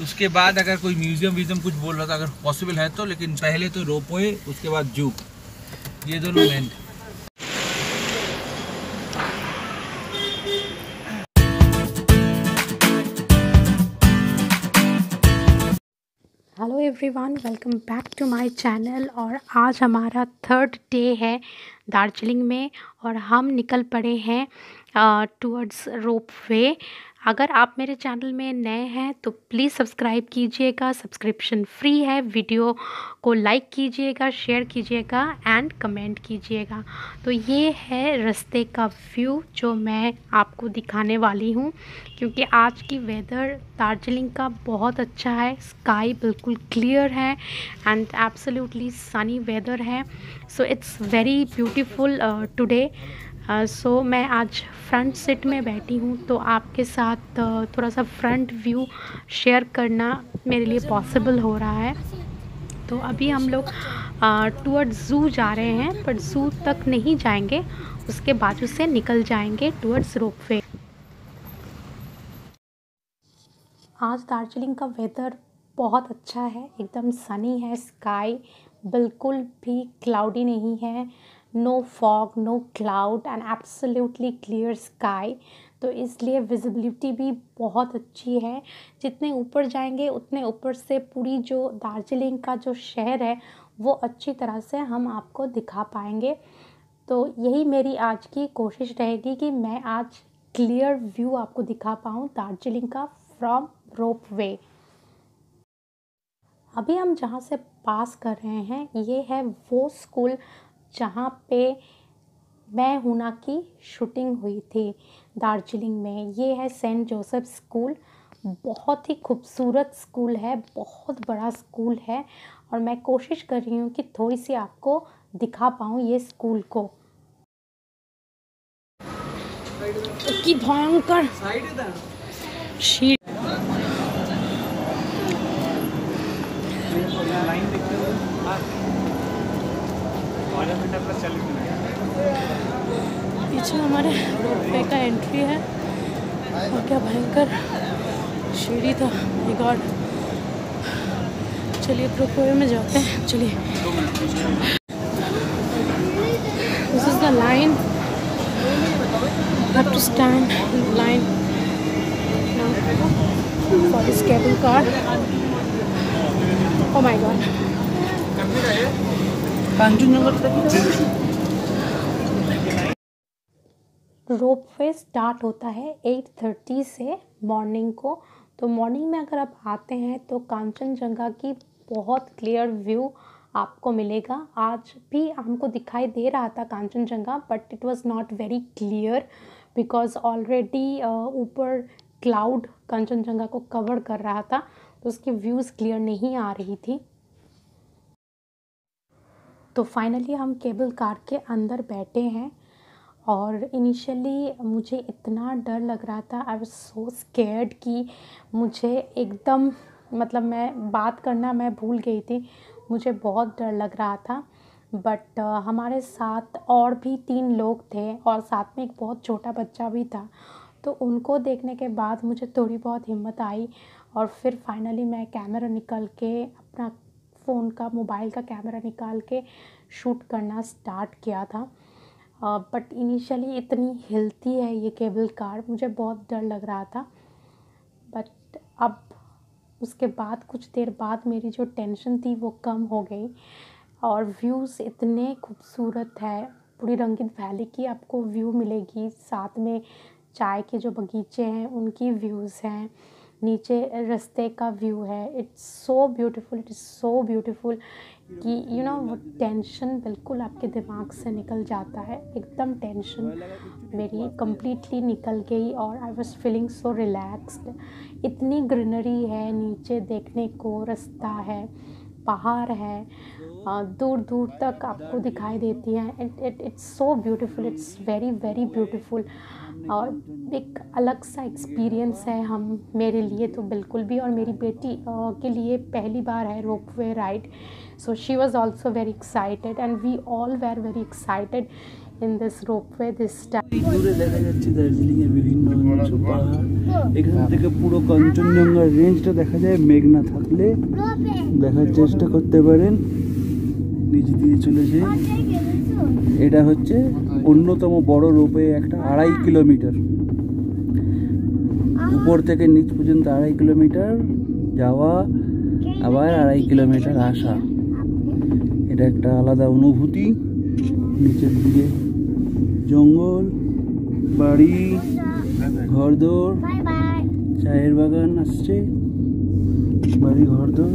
उसके बाद अगर कोई म्यूजियम कुछ बोल रहा था, अगर पॉसिबल है तो, लेकिन पहले तो रोपवे, उसके बाद जू, ये दोनों मेन। Hello everyone, welcome back to my channel. और आज हमारा थर्ड डे है दार्जिलिंग में और हम निकल पड़े हैं टूवर्ड्स रोपवे। अगर आप मेरे चैनल में नए हैं तो प्लीज़ सब्सक्राइब कीजिएगा, सब्सक्रिप्शन फ्री है। वीडियो को लाइक कीजिएगा, शेयर कीजिएगा एंड कमेंट कीजिएगा। तो ये है रास्ते का व्यू जो मैं आपको दिखाने वाली हूँ, क्योंकि आज की वेदर दार्जिलिंग का बहुत अच्छा है। स्काई बिल्कुल क्लियर है एंड एब्सोल्युटली सनी वेदर है। So it's very beautiful today. So मैं आज फ्रंट सीट में बैठी हूँ, तो आपके साथ थोड़ा सा फ्रंट व्यू शेयर करना मेरे लिए पॉसिबल हो रहा है। तो अभी हम लोग टूवर्ड्स ज़ू जा रहे हैं, पर ज़ू तक नहीं जाएंगे, उसके बाजू से निकल जाएंगे टूवर्ड्स रोपवे। आज दार्जिलिंग का वेदर बहुत अच्छा है, एकदम सनी है। स्काई बिल्कुल भी क्लाउडी नहीं है, no fog, no cloud and absolutely clear sky. तो इसलिए विजिबिलिटी भी बहुत अच्छी है। जितने ऊपर जाएंगे उतने ऊपर से पूरी जो दार्जिलिंग का जो शहर है वो अच्छी तरह से हम आपको दिखा पाएंगे। तो यही मेरी आज की कोशिश रहेगी कि मैं आज क्लियर व्यू आपको दिखा पाऊँ दार्जिलिंग का फ्रॉम रोपवे। अभी हम जहाँ से पास कर रहे हैं ये है वो स्कूल जहाँ पे मैं हूं ना की शूटिंग हुई थी दार्जिलिंग में। ये है सेंट जोसेफ स्कूल। बहुत ही खूबसूरत स्कूल है, बहुत बड़ा स्कूल है और मैं कोशिश कर रही हूँ कि थोड़ी सी आपको दिखा पाऊँ ये स्कूल को। कि भयंकर शीट पीछे हमारे रोपवे का एंट्री है और क्या भयंकर सीढ़ी था, माय गॉड। चलिए रोपवे में जाते हैं, चलिए। This is the line, have to stand in line for this cable car. Oh my God, ropeway start होता है 8:30 से मॉर्निंग को। तो मॉर्निंग में अगर आप आते हैं तो कांचनजंगा की बहुत क्लियर व्यू आपको मिलेगा। आज भी हमको दिखाई दे रहा था Kanchenjunga, but it was not very clear because already ऊपर क्लाउड कांचनजंगा को कवर कर रहा था, तो उसकी व्यूज़ क्लियर नहीं आ रही थी। तो फाइनली हम केबल कार के अंदर बैठे हैं और इनिशियली मुझे इतना डर लग रहा था, आई वाज सो स्केर्ड कि मुझे एकदम मतलब मैं बात करना मैं भूल गई थी, मुझे बहुत डर लग रहा था। बट हमारे साथ और भी 3 लोग थे और साथ में एक बहुत छोटा बच्चा भी था। तो उनको देखने के बाद मुझे थोड़ी बहुत हिम्मत आई और फिर फाइनली मैं कैमरा निकाल के अपना फ़ोन का मोबाइल का कैमरा निकाल के शूट करना स्टार्ट किया था। बट इनिशियली इतनी हिलती है ये केबल कार, मुझे बहुत डर लग रहा था। बट अब उसके बाद कुछ देर बाद मेरी जो टेंशन थी वो कम हो गई और व्यूज़ इतने खूबसूरत है। पूरी रंगीत वैली की आपको व्यू मिलेगी, साथ में चाय के जो बगीचे हैं उनकी व्यूज़ हैं, नीचे रास्ते का व्यू है। It's so beautiful, it is so beautiful कि वो टेंशन बिल्कुल आपके दिमाग से निकल जाता है। एकदम टेंशन मेरी कम्प्लीटली निकल गई और I was feeling so relaxed. इतनी ग्रीनरी है, नीचे देखने को रास्ता है, पहाड़ है, दूर दूर तक आपको दिखाई देती हैं। It's so beautiful, it's very very beautiful और एक अलग सा एक्सपीरियंस है हम मेरे लिए तो बिल्कुल भी। और मेरी बेटी के लिए पहली बार है ropeway ride, so she was also very excited and we all were very excited in this ropeway this time. দূরে দেখা যাচ্ছে দার্জিলিং এর বিভিন্ন অংশ পাহাড়, এখান থেকে পুরো কাঞ্চনজঙ্ঘার রেঞ্জটা দেখা যায়। মেঘ না থাকলে দেখার চেষ্টা করতে পারেন, নিচে দিয়ে চলেছে। এটা হচ্ছে অন্যতম বড় রোপওয়ে, একটা 2.5 কিলোমিটার উপর থেকে নিচ পর্যন্ত 2.5 কিলোমিটার যাওয়া, আবার 2.5 কিলোমিটার আসা। এটা একটা আলাদা অনুভূতি। নিচের দিকে জঙ্গল, বাড়ি, ঘরদোর, চায়ের বাগান আসছে, বাড়ি ঘরদোর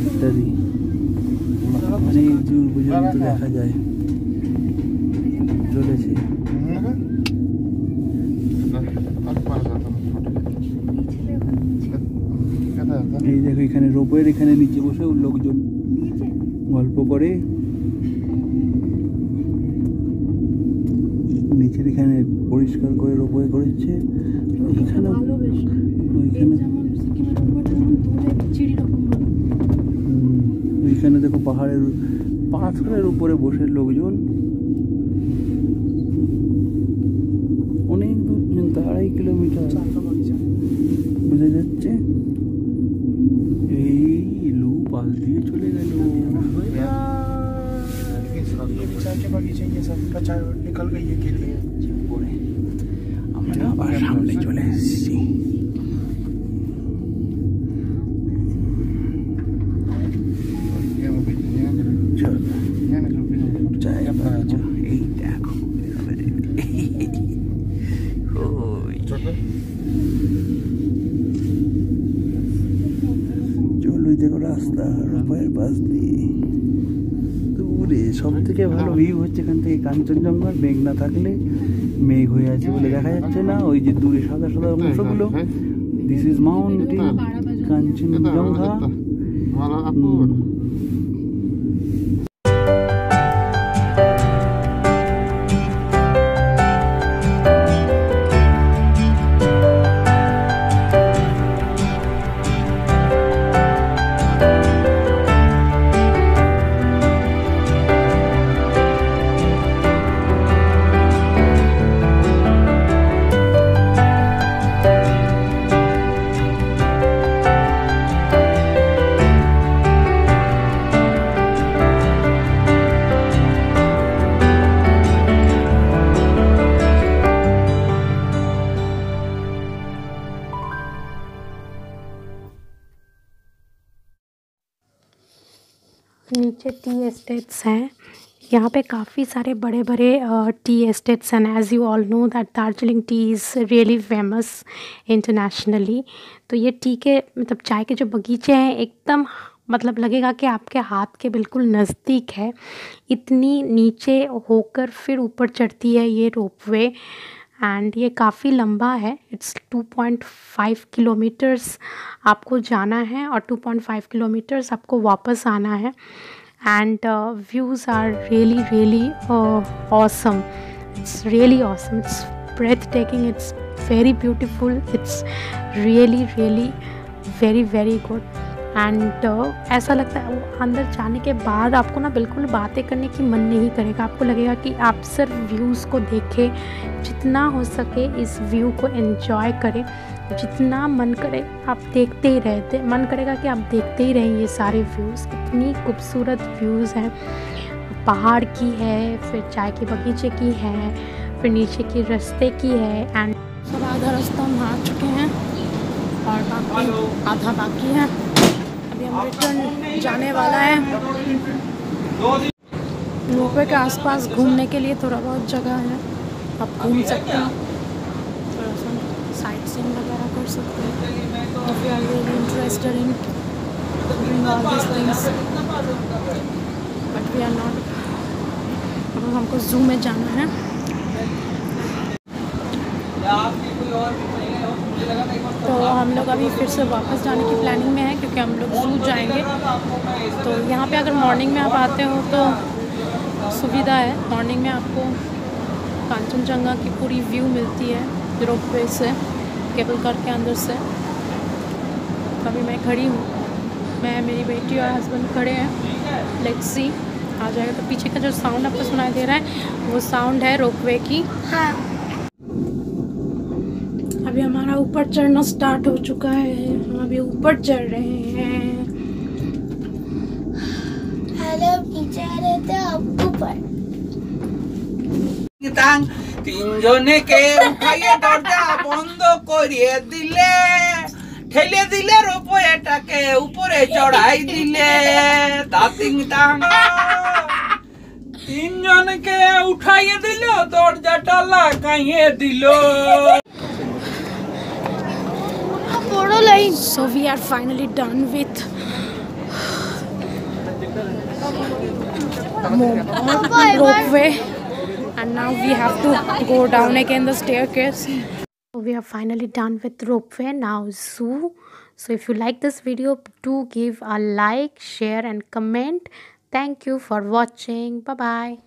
ইত্যাদি অনেক দূর পর্যন্ত দেখা যায় চলেছে। এই দেখো এখানে রোপওয়ের এখানে নিচে বসে লোকজন গল্প করে। নিচের এখানে পরিষ্কার করে রোপওয়ে করেছে। ওইখানে ওইখানে দেখো পাথরের উপরে বসে লোকজন অনেক দূর পর্যন্ত 2.5 কিলোমিটার বোঝা যাচ্ছে। এই লু পাশ দিয়ে চলে গেল। আমরা আবার সামনে চলে এসেছি। এই দেখো চলো, দেখো রাস্তা রূপায়ের পাশ দিয়ে দূরে। সব থেকে ভালো ভিউ হচ্ছে এখান থেকে কাঞ্চনজঙ্ঘার। মেঘ না থাকলে, মেঘ হয়ে আছে বলে দেখা যাচ্ছে না। ওই যে দূরে সাদা সাদা অংশগুলো, দিস ইজ মাউন্টেন কাঞ্চনজঙ্ঘা। नीचे टी एस्टेट्स हैं। यहाँ पे काफ़ी सारे बड़े बड़े टी एस्टेट्स हैं। As you all know that Darjeeling T is really famous internationally. तो ये टी के मतलब चाय के जो बगीचे हैं एकदम मतलब लगेगा कि आपके हाथ के बिल्कुल नज़दीक है। इतनी नीचे होकर फिर ऊपर चढ़ती है ये रोपवे एंड ये काफ़ी लंबा है। इट्स 2.5 किलोमीटर्स आपको जाना है और 2.5 किलोमीटर्स आपको वापस आना है। And views are really awesome. It's really awesome. It's breathtaking. It's very beautiful. It's really very good. And ऐसा लगता है वो अंदर जाने के बाद आपको ना बिल्कुल बातें करने की मन नहीं करेगा। आपको लगेगा कि आप सिर्फ व्यूज़ को देखें, जितना हो सके इस व्यू को एंजॉय करें, जितना मन करे आप देखते ही रहते, मन करेगा कि आप देखते ही रहें ये सारे व्यूज़। इतनी खूबसूरत व्यूज़ हैं, पहाड़ की है, फिर चाय के बगीचे की है, फिर नीचे की रास्ते की है। एंड सब आधा रास्ता हम आ चुके हैं और बाकी आधा बाकी है। अभी हम रिटर्न जाने वाला है। रोपवे के आसपास घूमने के लिए थोड़ा बहुत जगह है, आप घूम सकते हैं, थोड़ा सा साइट सीइंग वगैरह कर सकते हैं। If you are really interested in doing all these things, but we are not। अब हमको ज़ू में जाना है। तो हम लोग अभी फिर से वापस जाने की प्लानिंग में है क्योंकि हम लोग ज़ू जाएंगे। तो यहाँ पे अगर मॉर्निंग में आप आते हो तो सुविधा है, मॉर्निंग में आपको कांचनजंगा की पूरी व्यू मिलती है रोपवे से, केबल कार के अंदर से। अभी मैं खड़ी हूँ, मैं, मेरी बेटी और हस्बैंड खड़े हैं। लेट्स सी आ जाएगा। तो पीछे का जो साउंड आपको सुनाई दे रहा है वो साउंड है रोपवे की। हाँ। अभी हमारा ऊपर चढ़ना स्टार्ट हो चुका है, हम अभी ऊपर चढ़ रहे हैं। पहले हम नीचे आ रहे थे, अब ऊपर। তিনজনেকে উঠাইয়ে দরজা বন্ধ করিয়ে দিলে, ঠেলে দিলে রোপওয়েটাকে উপরে চড়াই দিলে। তিনজনকে উঠাইয়ে দিল, দরজাটা লাগাইয়ে দিল। বড় line. So we are finally done with ropeway, and now we have to go down again the staircase. We are finally done with ropeway. Now zoo. So if you like this video, do give a like, share and comment. Thank you for watching. Bye bye.